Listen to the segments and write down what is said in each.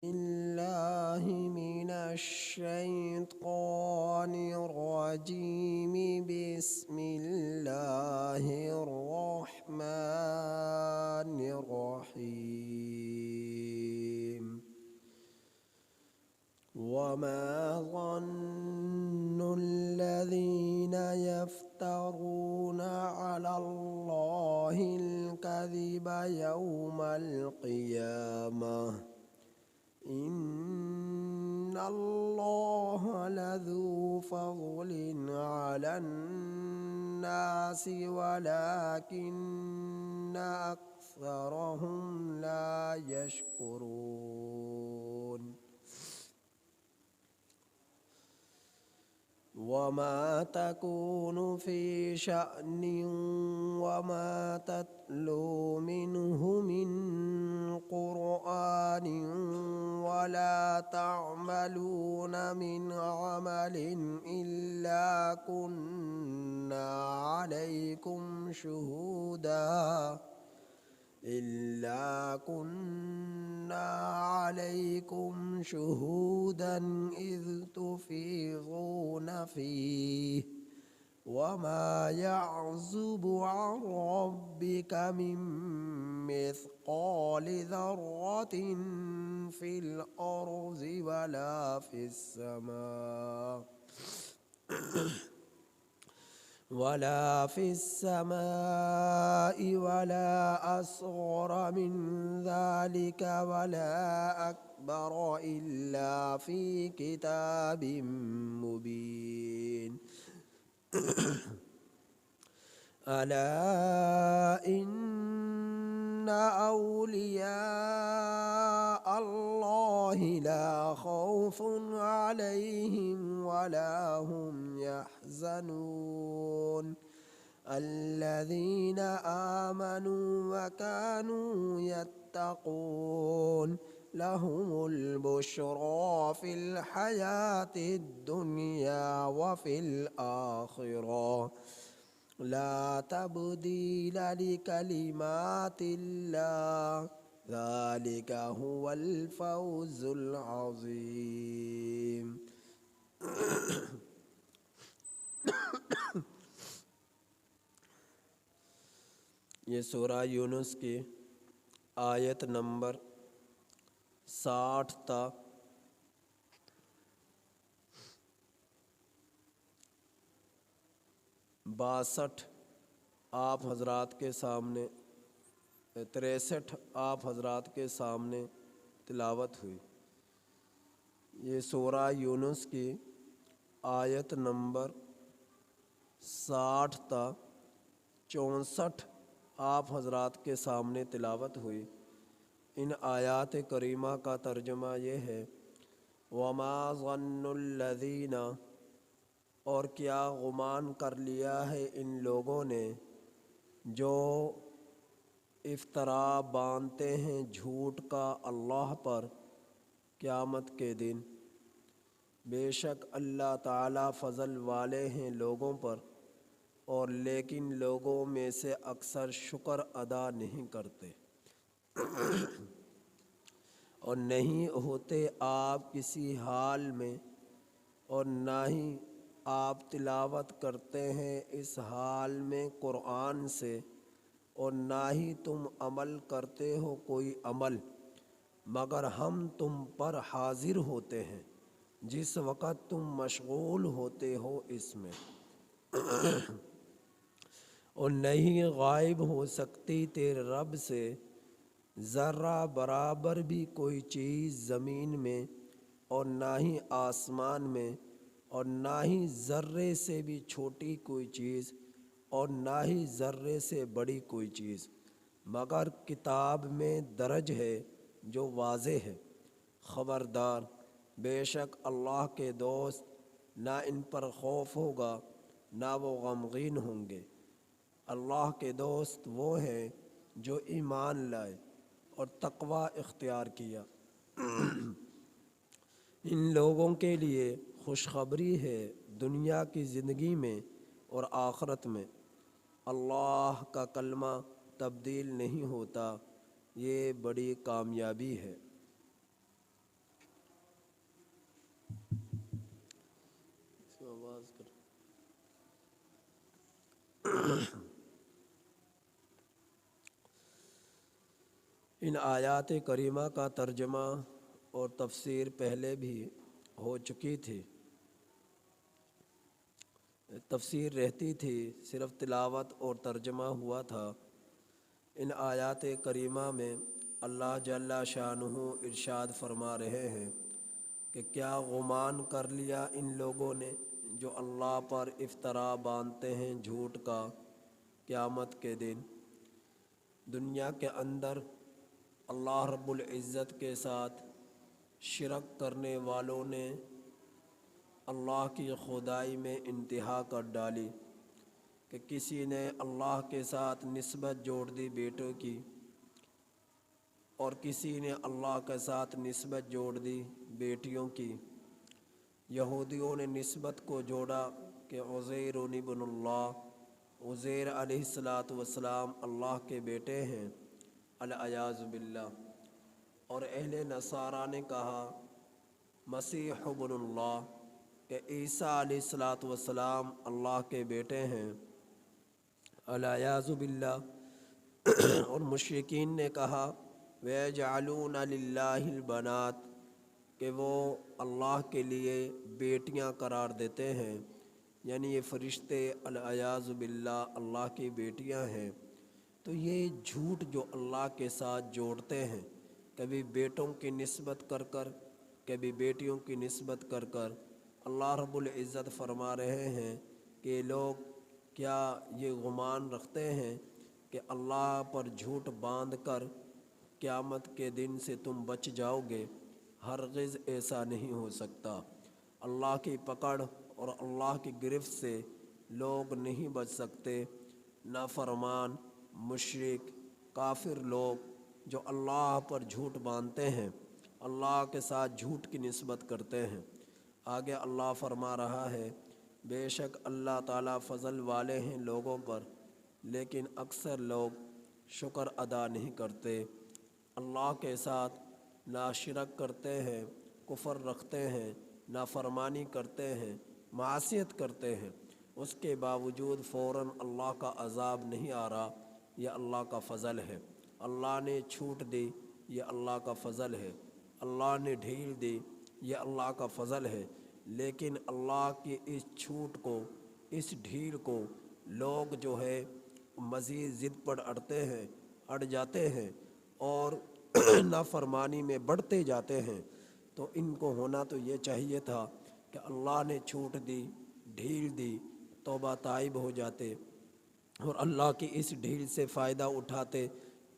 الله من الشيطان الرجيم. بسم الله الرحمن الرحيم. وما ظن الذين يفترون على الله الكذب يوم القيامة إن الله لذو فضل على الناس ولكن أكثرهم لا يشكرون. وما تكون في شأن وما تتلو منه من قرآن ولا تعملون من عمل إلا كنا عليكم شهودا إذ تفيضون فيه وما يعزب عن ربك من مثقال ذرة في الأرض ولا في السماء ولا أصغر من ذلك ولا أكبر إلا في كتاب مبين. ألا إن أولياء الله لا خوف عليهم ولا هم يحزنون الذين آمنوا وكانوا يتقون لهم البشرى في الحياة الدنيا وفي الآخرة لا تبديل لكلمات الله ذلك هو الفوز العظيم. یہ سورہ یونس کی آیت نمبر 60 تا 62 آپ حضرات کے سامنے 63 آپ حضرات کے سامنے تلاوت ہوئی. یہ سورہ یونس کی آیت نمبر 60 تا 64 آپ حضرات کے سامنے تلاوت ہوئی. ان آیات کریمہ کا ترجمہ یہ ہے: وما ظن الذین، اور کیا گمان کر لیا ہے ان لوگوں نے جو افطرا باندھتے ہیں جھوٹ کا اللہ پر قیامت کے دن. بے شک اللہ تعالیٰ فضل والے ہیں لوگوں پر، اور لیکن لوگوں میں سے اکثر شکر ادا نہیں کرتے. اور نہیں ہوتے آپ کسی حال میں، اور نہ ہی آپ تلاوت کرتے ہیں اس حال میں قرآن سے، اور نہ ہی تم عمل کرتے ہو کوئی عمل، مگر ہم تم پر حاضر ہوتے ہیں جس وقت تم مشغول ہوتے ہو اس میں. اور نہیں غائب ہو سکتی تیرے رب سے ذرہ برابر بھی کوئی چیز زمین میں، اور نہ ہی آسمان میں، اور نہ ہی ذرے سے بھی چھوٹی کوئی چیز، اور نہ ہی ذرے سے بڑی کوئی چیز، مگر کتاب میں درج ہے جو واضح ہے. خبردار، بے شک اللہ کے دوست نہ ان پر خوف ہوگا نہ وہ غمگین ہوں گے. اللہ کے دوست وہ ہیں جو ایمان لائے اور تقوی اختیار کیا. ان لوگوں کے لیے خوشخبری ہے دنیا کی زندگی میں اور آخرت میں. اللہ کا کلمہ تبدیل نہیں ہوتا، یہ بڑی کامیابی ہے. آواز کر ان آیات کریمہ کا ترجمہ اور تفسیر پہلے بھی ہو چکی تھی، تفسیر رہتی تھی، صرف تلاوت اور ترجمہ ہوا تھا۔ ان آیات کریمہ میں اللہ جل شانہ ارشاد فرما رہے ہیں کہ کیا گمان کر لیا ان لوگوں نے جو اللہ پر افطرا باندھتے ہیں جھوٹ کا، قیامت کے دن دنیا کے اندر اللہ رب العزت کے ساتھ شرک کرنے والوں نے اللہ کی خدائی میں انتہا کر ڈالی کہ کسی نے اللہ کے ساتھ نسبت جوڑ دی بیٹوں کی، اور کسی نے اللہ کے ساتھ نسبت جوڑ دی بیٹیوں کی۔ یہودیوں نے نسبت کو جوڑا کہ عزیر ابن اللہ، عزیر علیہ السلام اللہ کے بیٹے ہیں، العیاذ باللہ۔ اور اہل نصارہ نے کہا مسیح ابن اللہ، کہ عیسیٰ علیہ السلام اللہ کے بیٹے ہیں، العیاذ باللہ۔ اور مشرکین نے کہا وَيَجْعَلُونَ لِلَّهِ الْبَنَاتِ، کہ وہ اللہ کے لیے بیٹیاں قرار دیتے ہیں، یعنی یہ فرشتے العیاذ باللہ اللہ کی بیٹیاں ہیں۔ تو یہ جھوٹ جو اللہ کے ساتھ جوڑتے ہیں، کبھی بیٹوں کی نسبت کر کر، کبھی بیٹیوں کی نسبت کر کر، اللہ رب العزت فرما رہے ہیں کہ لوگ کیا یہ گمان رکھتے ہیں کہ اللہ پر جھوٹ باندھ کر قیامت کے دن سے تم بچ جاؤ گے؟ ہرگز ایسا نہیں ہو سکتا۔ اللہ کی پکڑ اور اللہ کی گرفت سے لوگ نہیں بچ سکتے۔ نافرمان، مشرک، کافر لوگ جو اللہ پر جھوٹ باندھتے ہیں، اللہ کے ساتھ جھوٹ کی نسبت کرتے ہیں۔ آگے اللہ فرما رہا ہے بے شک اللہ تعالیٰ فضل والے ہیں لوگوں پر، لیکن اکثر لوگ شکر ادا نہیں کرتے۔ اللہ کے ساتھ نہ شرک کرتے ہیں، کفر رکھتے ہیں، نافرمانی کرتے ہیں، معصیت کرتے ہیں، اس کے باوجود فوراً اللہ کا عذاب نہیں آ رہا، یہ اللہ کا فضل ہے۔ اللہ نے چھوٹ دی، یہ اللہ کا فضل ہے۔ اللہ نے ڈھیل دی، یہ اللہ کا فضل ہے۔ لیکن اللہ کی اس چھوٹ کو، اس ڈھیل کو لوگ جو ہے مزید ضد پر اڑ جاتے ہیں اور نافرمانی میں بڑھتے جاتے ہیں۔ تو ان کو ہونا تو یہ چاہیے تھا کہ اللہ نے چھوٹ دی، ڈھیل دی، توبہ تائب ہو جاتے اور اللہ کی اس ڈھیل سے فائدہ اٹھاتے،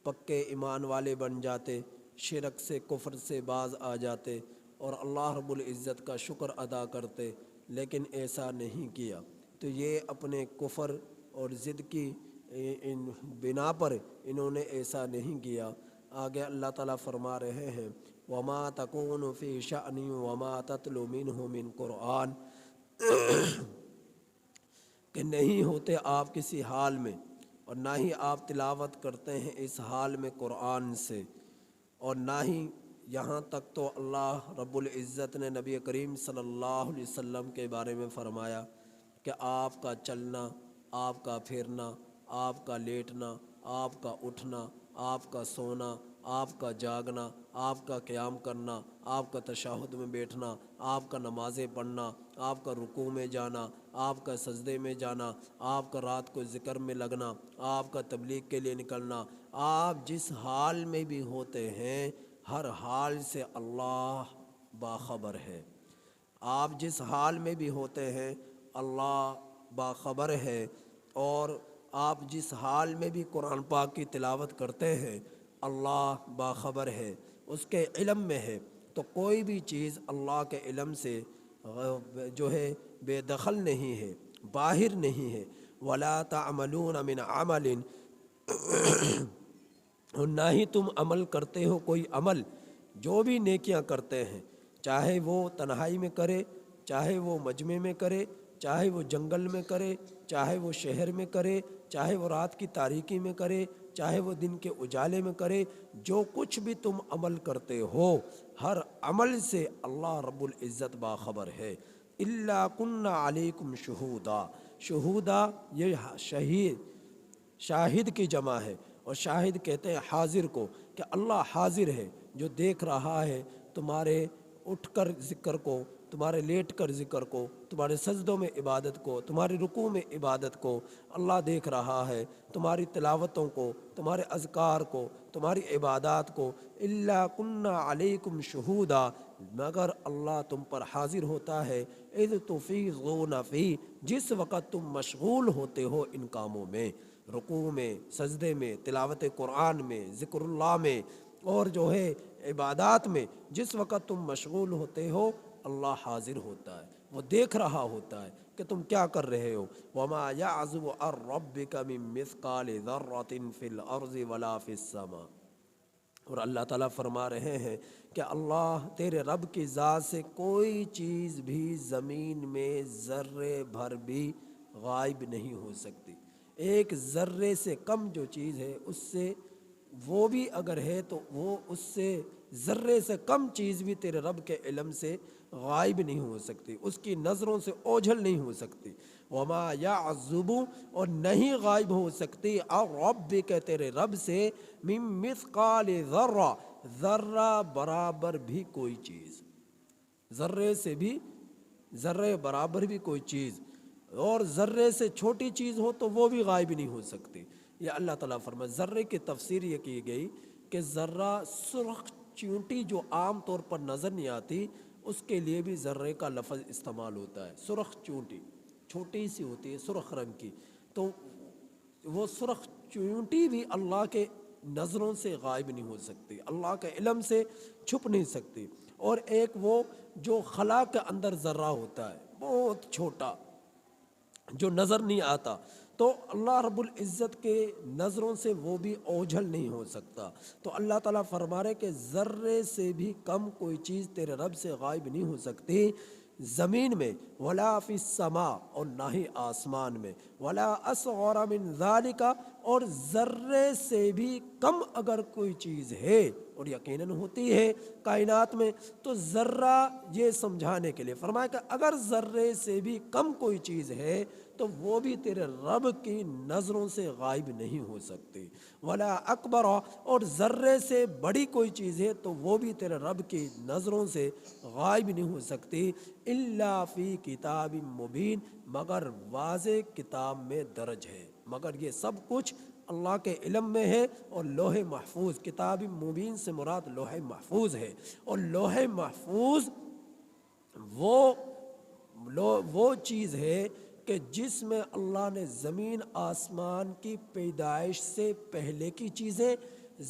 پکے ایمان والے بن جاتے، شرک سے، کفر سے باز آ جاتے اور اللہ رب العزت کا شکر ادا کرتے، لیکن ایسا نہیں کیا۔ تو یہ اپنے کفر اور ضد کی بنا پر انہوں نے ایسا نہیں کیا۔ آگے اللہ تعالیٰ فرما رہے ہیں وَمَا تَكُونُ فِي شَأْنٍ وَمَا تَتْلُو مِنْهُ مِنْ قُرْآنٍ، کہ نہیں ہوتے آپ کسی حال میں اور نہ ہی آپ تلاوت کرتے ہیں اس حال میں قرآن سے، اور نہ ہی یہاں تک تو اللہ رب العزت نے نبی کریم صلی اللہ علیہ وسلم کے بارے میں فرمایا کہ آپ کا چلنا، آپ کا پھرنا، آپ کا لیٹنا، آپ کا اٹھنا، آپ کا سونا، آپ کا جاگنا، آپ کا قیام کرنا، آپ کا تشہد میں بیٹھنا، آپ کا نمازیں پڑھنا، آپ کا رکوع میں جانا، آپ کا سجدے میں جانا، آپ کا رات کو ذکر میں لگنا، آپ کا تبلیغ کے لیے نکلنا، آپ جس حال میں بھی ہوتے ہیں ہر حال سے اللہ باخبر ہے۔ آپ جس حال میں بھی ہوتے ہیں اللہ باخبر ہے، اور آپ جس حال میں بھی قرآن پاک کی تلاوت کرتے ہیں اللہ باخبر ہے، اس کے علم میں ہے۔ تو کوئی بھی چیز اللہ کے علم سے جو ہے بے دخل نہیں ہے، باہر نہیں ہے۔ وَلَا تَعْمَلُونَ مِنْ عَمَلٍ، اور نہ ہی تم عمل کرتے ہو کوئی عمل، جو بھی نیکیاں کرتے ہیں، چاہے وہ تنہائی میں کرے، چاہے وہ مجمع میں کرے، چاہے وہ جنگل میں کرے، چاہے وہ شہر میں کرے، چاہے وہ رات کی تاریکی میں کرے، چاہے وہ دن کے اجالے میں کرے، جو کچھ بھی تم عمل کرتے ہو ہر عمل سے اللہ رب العزت باخبر ہے۔ الا کننا علیکم شہودا، شہودا یہ شاہد کی جمع ہے، اور شاہد کہتے ہیں حاضر کو، کہ اللہ حاضر ہے جو دیکھ رہا ہے تمہارے اٹھ کر ذکر کو، تمہارے لیٹ کر ذکر کو، تمہارے سجدوں میں عبادت کو، تمہاری رکوع میں عبادت کو اللہ دیکھ رہا ہے، تمہاری تلاوتوں کو، تمہارے اذکار کو، تمہاری عبادات کو۔ الا کننا علیکم شہودا، مگر اللہ تم پر حاضر ہوتا ہے، اذ تفیضون فی، جس وقت تم مشغول ہوتے ہو ان کاموں میں، رکوع میں، سجدے میں، تلاوت قرآن میں، ذکر اللہ میں، اور جو ہے عبادات میں، جس وقت تم مشغول ہوتے ہو اللہ حاضر ہوتا ہے، وہ دیکھ رہا ہوتا ہے کہ تم کیا کر رہے ہو۔ وما يعزب عن ربك من مثقال ذرة في الارض ولا في السماء، اور اللہ تعالیٰ فرما رہے ہیں کہ اللہ تیرے رب کی ذات سے کوئی چیز بھی زمین میں ذرے بھر بھی غائب نہیں ہو سکتی۔ ایک ذرے سے کم جو چیز ہے اس سے، وہ بھی اگر ہے تو وہ اس سے ذرے سے کم چیز بھی تیرے رب کے علم سے غائب نہیں ہو سکتی، اس کی نظروں سے اوجھل نہیں ہو سکتی۔ وما یعزب، اور نہیں غائب ہو سکتی، اور رب کے تیرے رب سے، من مثقال ذرہ، ذرہ برابر بھی کوئی چیز، ذرے سے بھی، ذرے برابر بھی کوئی چیز، اور ذرے سے چھوٹی چیز ہو تو وہ بھی غائب نہیں ہو سکتی۔ یہ اللہ تعالیٰ فرمائے۔ ذرے کی تفسیر یہ کی گئی کہ ذرہ سرخ چیونٹی جو عام طور پر نظر نہیں آتی، اس کے لیے بھی ذرے کا لفظ استعمال ہوتا ہے۔ سرخ چیونٹی چھوٹی سی ہوتی ہے، سرخ رنگ کی، تو وہ سرخ چیونٹی بھی اللہ کے نظروں سے غائب نہیں ہو سکتی، اللہ کے علم سے چھپ نہیں سکتی۔ اور ایک وہ جو خلا کے اندر ذرہ ہوتا ہے بہت چھوٹا، جو نظر نہیں آتا، تو اللہ رب العزت کے نظروں سے وہ بھی اوجھل نہیں ہو سکتا۔ تو اللہ تعالیٰ فرما رہے کہ ذرے سے بھی کم کوئی چیز تیرے رب سے غائب نہیں ہو سکتی، زمین میں، ولا فی السماء، اور نہ ہی آسمان میں، ولا اصغر من ذالک، اور ذرے سے بھی کم اگر کوئی چیز ہے، اور یقیناً ہوتی ہے کائنات میں، تو ذرہ یہ سمجھانے کے لیے فرمایا کہ اگر ذرے سے بھی کم کوئی چیز ہے تو وہ بھی تیرے رب کی نظروں سے غائب نہیں ہو سکتی، ولا اکبر، اور ذرے سے بڑی کوئی چیز ہے تو وہ بھی تیرے رب کی نظروں سے غائب نہیں ہو سکتی، الا فی کتاب مبین، مگر واضح کتاب میں درج ہے۔ مگر یہ سب کچھ اللہ کے علم میں ہے، اور لوح محفوظ، کتاب مبین سے مراد لوح محفوظ ہے، اور لوح محفوظ وہ چیز ہے کہ جس میں اللہ نے زمین آسمان کی پیدائش سے پہلے کی چیزیں،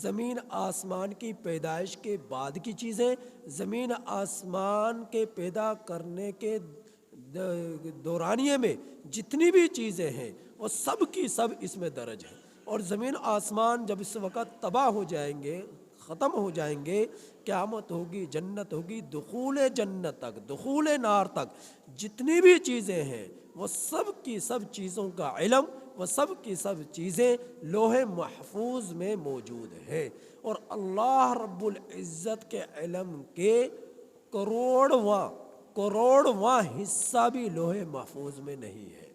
زمین آسمان کی پیدائش کے بعد کی چیزیں، زمین آسمان کے پیدا کرنے کے دورانیے میں جتنی بھی چیزیں ہیں وہ سب کی سب اس میں درج ہیں۔ اور زمین آسمان جب اس وقت تباہ ہو جائیں گے، ختم ہو جائیں گے، قیامت ہوگی، جنت ہوگی، دخول جنت تک، دخول نار تک جتنی بھی چیزیں ہیں وہ سب کی سب چیزوں کا علم، وہ سب کی سب چیزیں لوح محفوظ میں موجود ہے۔ اور اللہ رب العزت کے علم کے کروڑواں حصہ بھی لوح محفوظ میں نہیں ہے۔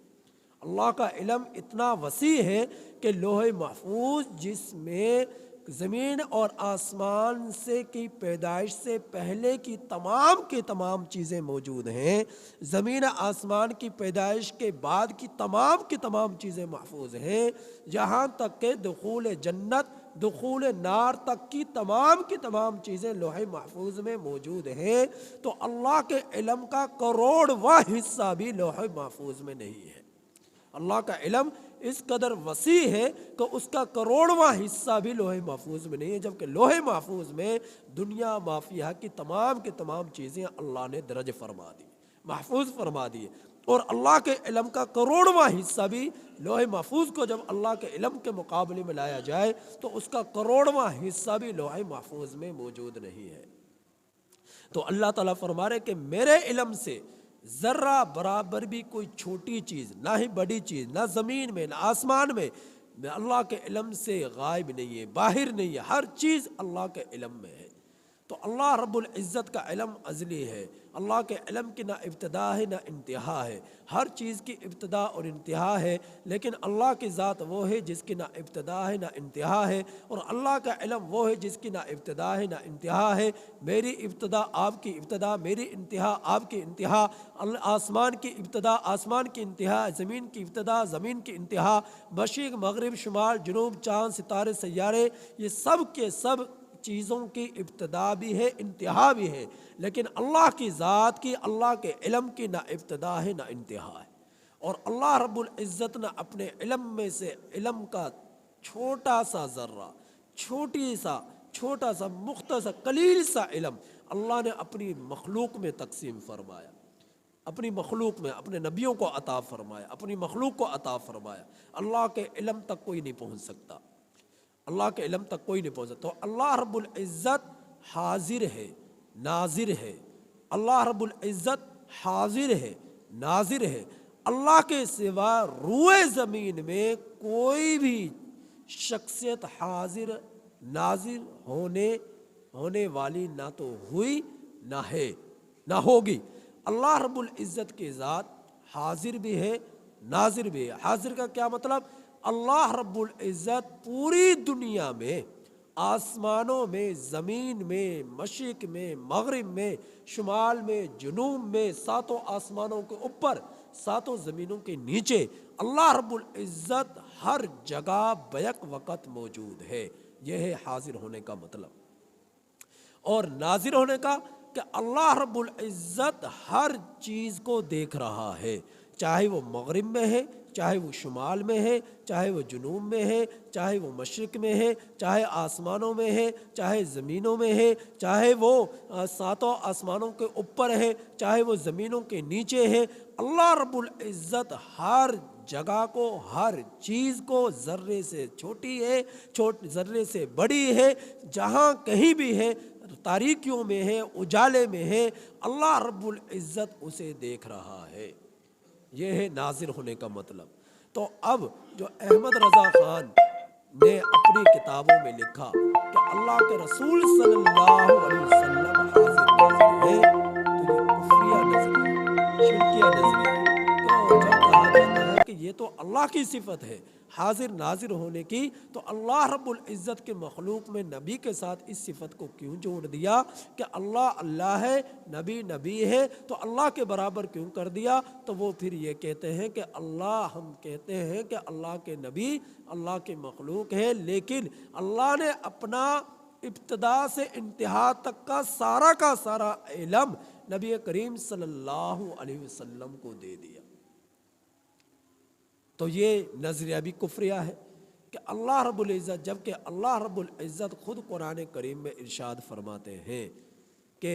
اللہ کا علم اتنا وسیع ہے کہ لوح محفوظ جس میں زمین اور آسمان سے کی پیدائش سے پہلے کی تمام چیزیں موجود ہیں، زمین آسمان کی پیدائش کے بعد کی تمام چیزیں محفوظ ہیں، جہاں تک کہ دخول جنت، دخول نار تک کی تمام چیزیں لوح محفوظ میں موجود ہیں۔ تو اللہ کے علم کا کروڑواں حصہ بھی لوح محفوظ میں نہیں ہے۔ اللہ کا علم اس قدر وسیع ہے کہ اس کا کروڑواں حصہ بھی لوح محفوظ میں نہیں ہے، جبکہ لوح محفوظ میں دنیا مافیہ کی تمام چیزیں اللہ نے درج فرما دی، محفوظ فرما دی۔ اور اللہ کے علم کا کروڑواں حصہ بھی لوح محفوظ کو جب اللہ کے علم کے مقابلے میں لایا جائے تو اس کا کروڑواں حصہ بھی لوح محفوظ میں موجود نہیں ہے۔ تو اللہ تعالیٰ فرما رہے کہ میرے علم سے ذرہ برابر بھی کوئی چھوٹی چیز، نہ ہی بڑی چیز، نہ زمین میں نہ آسمان میں اللہ کے علم سے غائب نہیں ہے، باہر نہیں ہے، ہر چیز اللہ کے علم میں ہے۔ تو اللہ رب العزت کا علم ازلی ہے، اللہ کے علم کی نہ ابتدا ہے نہ انتہا ہے، ہر چیز کی ابتدا اور انتہا ہے، لیکن اللہ کی ذات وہ ہے جس کی نہ ابتدا ہے نہ انتہا ہے، اور اللہ کا علم وہ ہے جس کی نہ ابتدا ہے نہ انتہا ہے۔ میری ابتدا آپ کی ابتدا، میری انتہا آپ کی انتہا، آسمان کی ابتدا آسمان کی انتہا، زمین کی ابتدا زمین کی انتہا، مشرق مغرب شمال جنوب چاند ستارے سیارے، یہ سب کے سب چیزوں کی ابتدا بھی ہے انتہا بھی ہے، لیکن اللہ کی ذات کی، اللہ کے علم کی نہ ابتدا ہے نہ انتہا ہے۔ اور اللہ رب العزت نے اپنے علم میں سے علم کا چھوٹا سا ذرہ، چھوٹا سا مختصر قلیل سا علم اللہ نے اپنی مخلوق میں تقسیم فرمایا، اپنی مخلوق میں اپنے نبیوں کو عطا فرمایا، اپنی مخلوق کو عطا فرمایا۔ اللہ کے علم تک کوئی نہیں پہنچ سکتا، اللہ کے علم تک کوئی نہیں پہنچا۔ تو اللہ رب العزت حاضر ہے ناظر ہے، اللہ رب العزت حاضر ہے ناظر ہے۔ اللہ کے سوا روئے زمین میں کوئی بھی شخصیت حاضر ناظر ہونے والی نہ تو ہوئی نہ ہے نہ ہوگی۔ اللہ رب العزت کی ذات حاضر بھی ہے ناظر بھی ہے۔ حاضر کا کیا مطلب؟ اللہ رب العزت پوری دنیا میں، آسمانوں میں، زمین میں، مشرق میں، مغرب میں، شمال میں، جنوب میں، ساتوں آسمانوں کے اوپر، ساتوں زمینوں کے نیچے، اللہ رب العزت ہر جگہ بیک وقت موجود ہے۔ یہ ہے حاضر ہونے کا مطلب۔ اور ناظر ہونے کا کہ اللہ رب العزت ہر چیز کو دیکھ رہا ہے، چاہے وہ مغرب میں ہے، چاہے وہ شمال میں ہے، چاہے وہ جنوب میں ہے، چاہے وہ مشرق میں ہے، چاہے آسمانوں میں ہے، چاہے زمینوں میں ہے، چاہے وہ ساتوں آسمانوں کے اوپر ہے، چاہے وہ زمینوں کے نیچے ہے۔ اللہ رب العزت ہر جگہ کو، ہر چیز کو، ذرے سے چھوٹی ہے، ذرے سے بڑی ہے، جہاں کہیں بھی ہے، تاریکیوں میں ہے، اجالے میں ہے، اللہ رب العزت اسے دیکھ رہا ہے۔ یہ ہے ناظر ہونے کا مطلب۔ تو اب جو احمد رضا خان نے اپنی کتابوں میں لکھا کہ اللہ کے رسول صلی اللہ علیہ وسلم حاضر ناظر ہے، تو یہ کفریہ نظریہ، شرکیہ نظریہ ہے۔ تو جب کہا جاتا ہے کہ یہ تو اللہ کی صفت ہے حاضر ناظر ہونے کی، تو اللہ رب العزت کے مخلوق میں نبی کے ساتھ اس صفت کو کیوں جوڑ دیا کہ اللہ اللہ ہے، نبی نبی ہے، تو اللہ کے برابر کیوں کر دیا؟ تو وہ پھر یہ کہتے ہیں کہ اللہ، ہم کہتے ہیں کہ اللہ کے نبی اللہ کے مخلوق ہے، لیکن اللہ نے اپنا ابتدا سے انتہا تک کا سارا علم نبی کریم صلی اللہ علیہ وسلم کو دے دیا۔ تو یہ نظریہ بھی کفریہ ہے کہ اللہ رب العزت، جبکہ اللہ رب العزت خود قرآن کریم میں ارشاد فرماتے ہیں کہ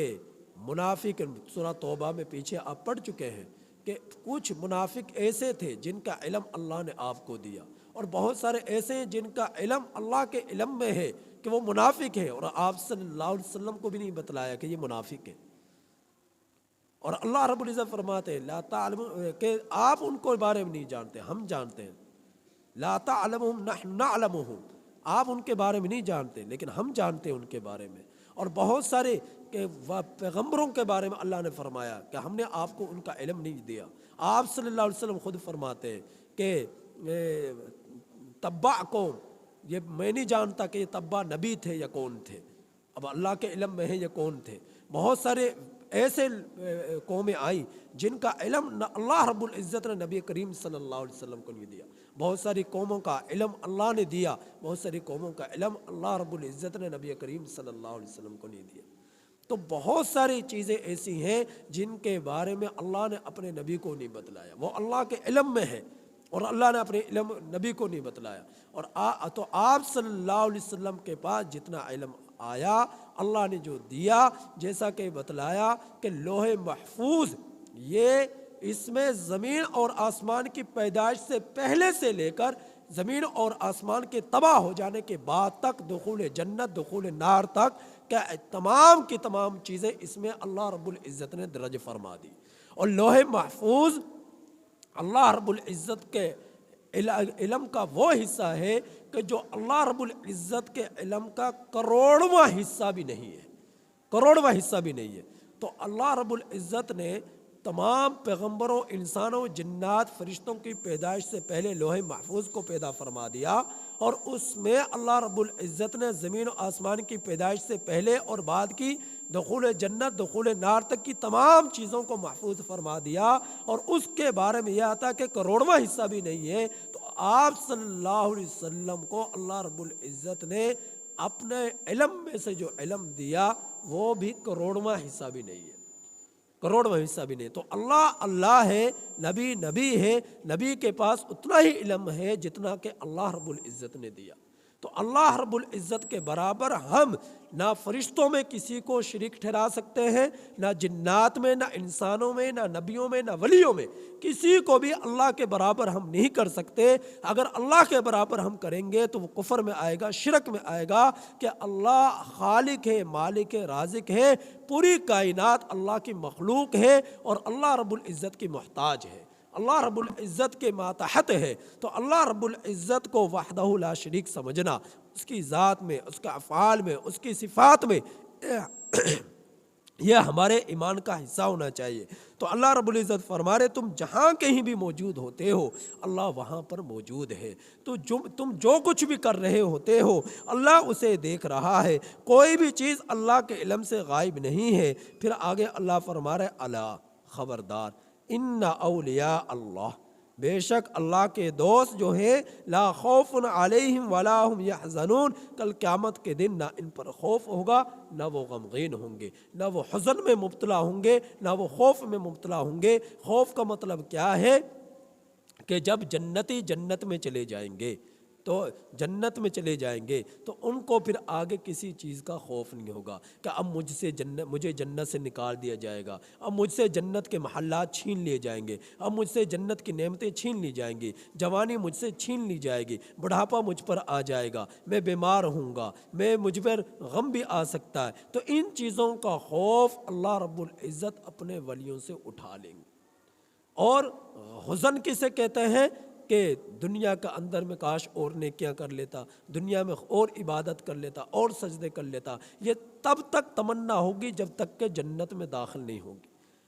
منافق، سورہ توبہ میں پیچھے آپ پڑھ چکے ہیں کہ کچھ منافق ایسے تھے جن کا علم اللہ نے آپ کو دیا، اور بہت سارے ایسے ہیں جن کا علم اللہ کے علم میں ہے کہ وہ منافق ہے، اور آپ صلی اللہ علیہ وسلم کو بھی نہیں بتلایا کہ یہ منافق ہے۔ اور اللہ رب العزت فرماتے ہیں لا تعلم، کہ آپ ان کو بارے میں نہیں جانتے، ہم جانتے ہیں۔ لا تعلمهم نحن نعلمهم، آپ ان کے بارے میں نہیں جانتے لیکن ہم جانتے ہیں ان کے بارے میں۔ اور بہت سارے کہ پیغمبروں کے بارے میں اللہ نے فرمایا کہ ہم نے آپ کو ان کا علم نہیں دیا۔ آپ صلی اللہ علیہ وسلم خود فرماتے ہیں کہ تبع قوم، یہ میں نہیں جانتا کہ یہ تبع نبی تھے یا کون تھے، اب اللہ کے علم میں ہے یہ کون تھے۔ بہت سارے ایسے قومیں آئیں جن کا علم اللہ رب العزت نے نبی کریم صلی اللہ علیہ وسلم کو نہیں دیا۔ بہت ساری قوموں کا علم اللہ نے دیا، بہت ساری قوموں کا علم اللہ رب العزت نے نبی کریم صلی اللہ علیہ وسلم کو نہیں دیا۔ تو بہت ساری چیزیں ایسی ہیں جن کے بارے میں اللہ نے اپنے نبی کو نہیں بتلایا، وہ اللہ کے علم میں ہے، اور اللہ نے اپنے علم نبی کو نہیں بتلایا۔ اور تو آپ صلی اللہ علیہ وسلم کے پاس جتنا علم آیا، اللہ نے جو دیا، جیسا کہ بتلایا کہ لوح محفوظ، یہ اس میں زمین اور آسمان کی پیدائش سے پہلے سے لے کر زمین اور آسمان کے تباہ ہو جانے کے بعد تک، دخول جنت دخول نار تک، کہ تمام کی تمام چیزیں اس میں اللہ رب العزت نے درج فرما دی۔ اور لوح محفوظ اللہ رب العزت کے علم کا وہ حصہ ہے کہ جو اللہ رب العزت کے علم کا کروڑواں حصہ بھی نہیں ہے۔ کروڑواں حصہ بھی نہیں ہے۔ تو اللہ رب العزت نے تمام پیغمبروں، انسانوں، جنات، فرشتوں کی پیدائش سے پہلے لوح محفوظ کو پیدا فرما دیا، اور اس میں اللہ رب العزت نے زمین و آسمان کی پیدائش سے پہلے اور بعد کی دخول جنت، دخول نار تک کی تمام چیزوں کو محفوظ فرما دیا، اور اس کے بارے میں یہ آتا کہ کروڑواں حصہ بھی نہیں ہے۔ تو آپ صلی اللہ علیہ وسلم کو اللہ رب العزت نے اپنے علم میں سے جو علم دیا وہ بھی کروڑواں حصہ بھی نہیں ہے، کروڑواں حصہ بھی نہیں۔ تو اللہ ہے، نبی نبی ہے، نبی کے پاس اتنا ہی علم ہے جتنا کہ اللہ رب العزت نے دیا۔ تو اللہ رب العزت کے برابر ہم نہ فرشتوں میں کسی کو شریک ٹھہرا سکتے ہیں، نہ جنات میں، نہ انسانوں میں، نہ نبیوں میں، نہ ولیوں میں، کسی کو بھی اللہ کے برابر ہم نہیں کر سکتے۔ اگر اللہ کے برابر ہم کریں گے تو وہ کفر میں آئے گا، شرک میں آئے گا کہ اللہ خالق ہے، مالک ہے، رازق ہے، پوری کائنات اللہ کی مخلوق ہے اور اللہ رب العزت کی محتاج ہے، اللہ رب العزت کے ماتحت ہے۔ تو اللہ رب العزت کو وحدہ لا شریک سمجھنا، اس کی ذات میں، اس کے افعال میں، اس کی صفات میں، یہ ہمارے ایمان کا حصہ ہونا چاہیے۔ تو اللہ رب العزت فرما رہے تم جہاں کہیں بھی موجود ہوتے ہو اللہ وہاں پر موجود ہے، تو تم جو کچھ بھی کر رہے ہوتے ہو اللہ اسے دیکھ رہا ہے، کوئی بھی چیز اللہ کے علم سے غائب نہیں ہے۔ پھر آگے اللہ فرما رہے الا، خبردار، ان اولیاء اللہ، بے شک اللہ کے دوست جو ہیں، لا خوف علیہم ولا ہم یحزنون، کل قیامت کے دن نہ ان پر خوف ہوگا، نہ وہ غمگین ہوں گے، نہ وہ حزن میں مبتلا ہوں گے، نہ وہ خوف میں مبتلا ہوں گے۔ خوف کا مطلب کیا ہے کہ جب جنتی جنت میں چلے جائیں گے، تو جنت میں چلے جائیں گے تو ان کو پھر آگے کسی چیز کا خوف نہیں ہوگا کہ اب مجھے جنت سے نکال دیا جائے گا، اب مجھ سے جنت کے محلات چھین لیے جائیں گے، اب مجھ سے جنت کی نعمتیں چھین لی جائیں گی، جوانی مجھ سے چھین لی جائے گی، بڑھاپا مجھ پر آ جائے گا، میں بیمار ہوں گا، مجھ پر غم بھی آ سکتا ہے۔ تو ان چیزوں کا خوف اللہ رب العزت اپنے ولیوں سے اٹھا لیں گے۔ اور حزن کسے کہتے ہیں کہ دنیا کا اندر میں کاش اور نیکیاں کر لیتا، دنیا میں اور عبادت کر لیتا، اور سجدے کر لیتا، یہ تب تک تمنا ہوگی جب تک کہ جنت میں داخل نہیں ہوگی۔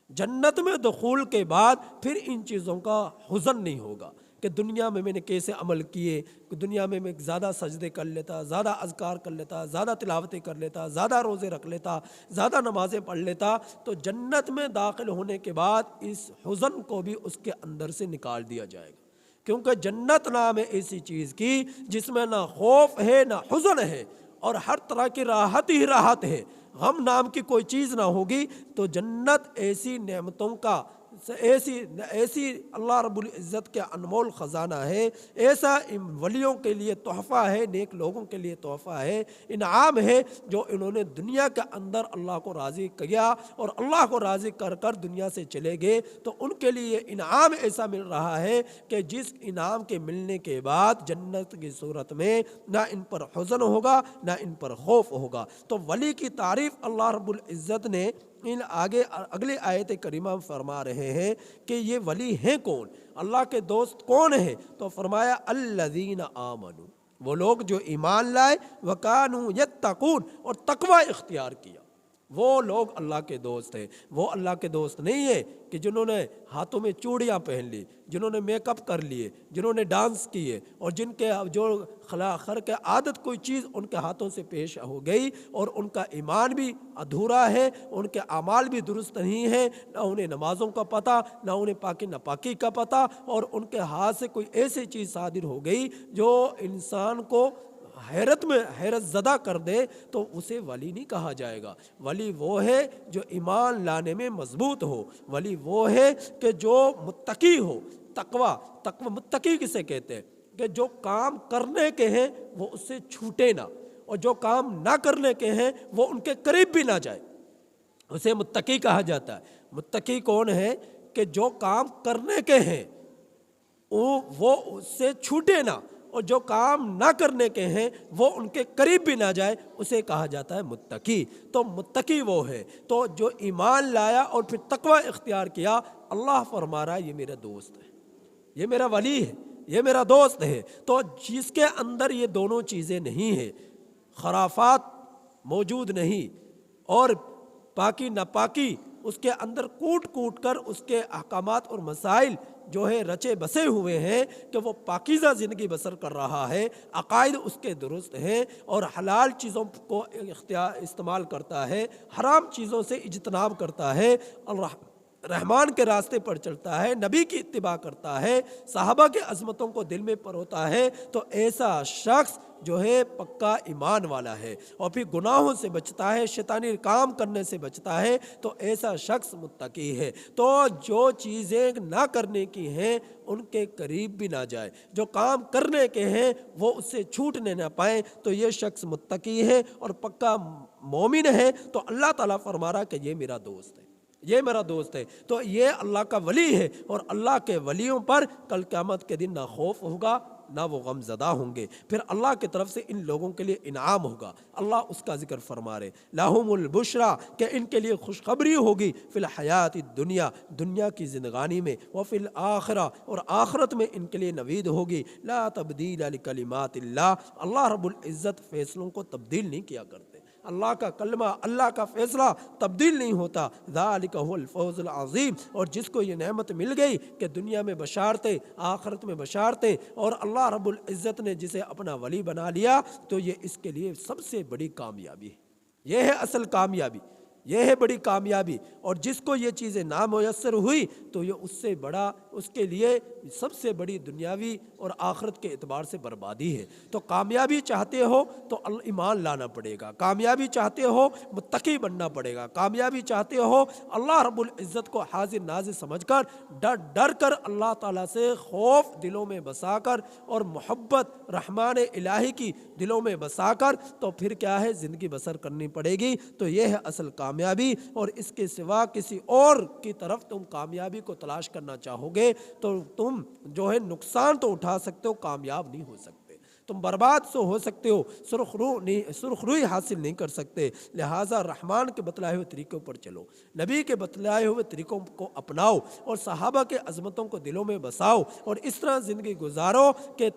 جنت میں دخول کے بعد پھر ان چیزوں کا حزن نہیں ہوگا کہ دنیا میں میں نے کیسے عمل کیے، کہ دنیا میں زیادہ سجدے کر لیتا، زیادہ اذکار کر لیتا، زیادہ تلاوتیں کر لیتا، زیادہ روزے رکھ لیتا، زیادہ نمازیں پڑھ لیتا، تو جنت میں داخل ہونے کے بعد اس حزن کو بھی اس کے اندر سے نکال دیا جائے گا، کیونکہ جنت نام ہے ایسی چیز کی جس میں نہ خوف ہے نہ حزن ہے، اور ہر طرح کی راحت ہی راحت ہے، غم نام کی کوئی چیز نہ ہوگی۔ تو جنت ایسی نعمتوں کا، ایسی اللہ رب العزت کے انمول خزانہ ہے، ایسا ولیوں کے لیے تحفہ ہے، نیک لوگوں کے لیے تحفہ ہے، انعام ہے، جو انہوں نے دنیا کے اندر اللہ کو راضی کیا اور اللہ کو راضی کر کر دنیا سے چلے گئے، تو ان کے لیے انعام ایسا مل رہا ہے کہ جس انعام کے ملنے کے بعد جنت کی صورت میں نہ ان پر حزن ہوگا نہ ان پر خوف ہوگا۔ تو ولی کی تعریف اللہ رب العزت نے اگلے آیت کریمہ میں فرما رہے ہیں کہ یہ ولی ہیں کون، اللہ کے دوست کون ہیں؟ تو فرمایا الذین آمنوا، وہ لوگ جو ایمان لائے، وکانوا یتقون، اور تقوی اختیار کیا، وہ لوگ اللہ کے دوست ہیں۔ وہ اللہ کے دوست نہیں ہے کہ جنہوں نے ہاتھوں میں چوڑیاں پہن لی، جنہوں نے میک اپ کر لیے، جنہوں نے ڈانس کیے، اور جن کے جو خرق عادت کوئی چیز ان کے ہاتھوں سے پیش ہو گئی اور ان کا ایمان بھی ادھورا ہے، ان کے اعمال بھی درست نہیں ہیں، نہ انہیں نمازوں کا پتہ، نہ انہیں پاکی ناپاکی کا پتہ، اور ان کے ہاتھ سے کوئی ایسی چیز صادر ہو گئی جو انسان کو حیرت زدہ کر دے، تو اسے ولی نہیں کہا جائے گا۔ ولی وہ ہے جو ایمان لانے میں مضبوط ہو، ولی وہ ہے کہ جو متقی ہو۔ تقوی متقی کسے کہتے ہیں؟ کہ جو کام کرنے کے ہیں وہ اس سے چھوٹے نہ، اور جو کام نہ کرنے کے ہیں وہ ان کے قریب بھی نہ جائے، اسے متقی کہا جاتا ہے۔ متقی کون ہے؟ کہ جو کام کرنے کے ہیں وہ اس سے چھوٹے نہ، اور جو کام نہ کرنے کے ہیں وہ ان کے قریب بھی نہ جائے، اسے کہا جاتا ہے متقی۔ تو متقی وہ ہے تو جو ایمان لایا اور پھر تقوی اختیار کیا۔ اللہ فرما رہا ہے یہ میرا دوست ہے، یہ میرا ولی ہے، یہ میرا دوست ہے۔ تو جس کے اندر یہ دونوں چیزیں نہیں ہیں، خرافات موجود نہیں اور پاکی ناپاکی اس کے اندر کوٹ کوٹ کر اس کے احکامات اور مسائل جو ہے رچے بسے ہوئے ہیں کہ وہ پاکیزہ زندگی بسر کر رہا ہے، عقائد اس کے درست ہیں اور حلال چیزوں کو استعمال کرتا ہے، حرام چیزوں سے اجتناب کرتا ہے اور رحمان کے راستے پر چلتا ہے، نبی کی اتباع کرتا ہے، صحابہ کے عظمتوں کو دل میں پروتا ہے، تو ایسا شخص جو ہے پکا ایمان والا ہے اور پھر گناہوں سے بچتا ہے، شیطانی کام کرنے سے بچتا ہے، تو ایسا شخص متقی ہے۔ تو جو چیزیں نہ کرنے کی ہیں ان کے قریب بھی نہ جائے، جو کام کرنے کے ہیں وہ اس سے چھوٹنے نہ پائیں، تو یہ شخص متقی ہے اور پکا مومن ہے۔ تو اللہ تعالیٰ فرما رہا کہ یہ میرا دوست ہے، یہ میرا دوست ہے، تو یہ اللہ کا ولی ہے، اور اللہ کے ولیوں پر کل قیامت کے دن نہ خوف ہوگا نہ وہ غم زدہ ہوں گے۔ پھر اللہ کی طرف سے ان لوگوں کے لیے انعام ہوگا، اللہ اس کا ذکر فرما رہے، لہم البشرا، کہ ان کے لیے خوشخبری ہوگی، فی الحیات الدنیا، دنیا کی زندگانی میں، وفی الآخرہ، اور آخرت میں ان کے لیے نوید ہوگی، لا تبدیل لکلمات اللہ، اللہ رب العزت فیصلوں کو تبدیل نہیں کیا کرتے، اللہ کا کلمہ، اللہ کا فیصلہ تبدیل نہیں ہوتا، ذالک هو الفوز العظیم۔ اور جس کو یہ نعمت مل گئی کہ دنیا میں بشارتیں، آخرت میں بشارتیں، اور اللہ رب العزت نے جسے اپنا ولی بنا لیا، تو یہ اس کے لیے سب سے بڑی کامیابی ہے، یہ ہے اصل کامیابی، یہ ہے بڑی کامیابی۔ اور جس کو یہ چیزیں نامیسر ہوئی تو یہ اس سے بڑا، اس کے لیے سب سے بڑی دنیاوی اور آخرت کے اعتبار سے بربادی ہے۔ تو کامیابی چاہتے ہو تو ایمان لانا پڑے گا، کامیابی چاہتے ہو متقی بننا پڑے گا، کامیابی چاہتے ہو اللہ رب العزت کو حاضر ناظر سمجھ کر ڈر کر اللہ تعالیٰ سے خوف دلوں میں بسا کر اور محبت رحمان الہی کی دلوں میں بسا کر تو پھر کیا ہے زندگی بسر کرنی پڑے گی۔ تو یہ ہے اصل کامیابی، اور اس کے سوا کسی اور کی طرف تم کامیابی کو تلاش کرنا چاہو گے تو تم جو ہے نقصان تو اٹھا سکتے ہو، کامیاب نہیں ہو سکتے، تم برباد سو ہو سکتے ہو، سرخ روئی حاصل نہیں کر سکتے۔ لہٰذا رحمان کے بتلائے ہوئے طریقوں پر چلو، نبی کے بتلائے ہوئے طریقوں کو اپناؤ، اور صحابہ کے عظمتوں کو دلوں میں بساؤ، اور اس طرح زندگی گزارو کہ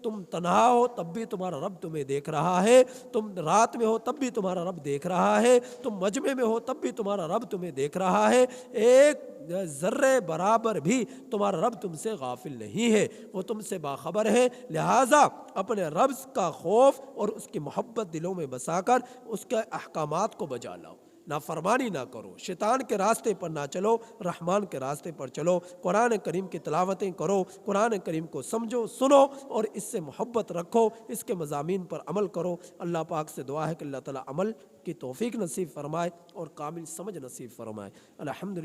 تم تنہا ہو تب بھی تمہارا رب تمہیں دیکھ رہا ہے، تم رات میں ہو تب بھی تمہارا رب دیکھ رہا ہے، تم مجمع میں ہو تب بھی تمہارا رب تمہیں دیکھ رہا ہے، ایک ذرے برابر بھی تمہارا رب تم سے غافل نہیں ہے، وہ تم سے باخبر ہے۔ لہٰذا اپنے رب کا خوف اور اس کی محبت دلوں میں بسا کر اس کے احکامات کو بجا لاؤ، نافرمانی نہ کرو، شیطان کے راستے پر نہ چلو، رحمان کے راستے پر چلو، قرآن کریم کی تلاوتیں کرو، قرآن کریم کو سمجھو، سنو، اور اس سے محبت رکھو، اس کے مضامین پر عمل کرو۔ اللہ پاک سے دعا ہے کہ اللہ تعالیٰ عمل کی توفیق نصیب فرمائے اور کامل سمجھ نصیب فرمائے۔ الحمدللہ۔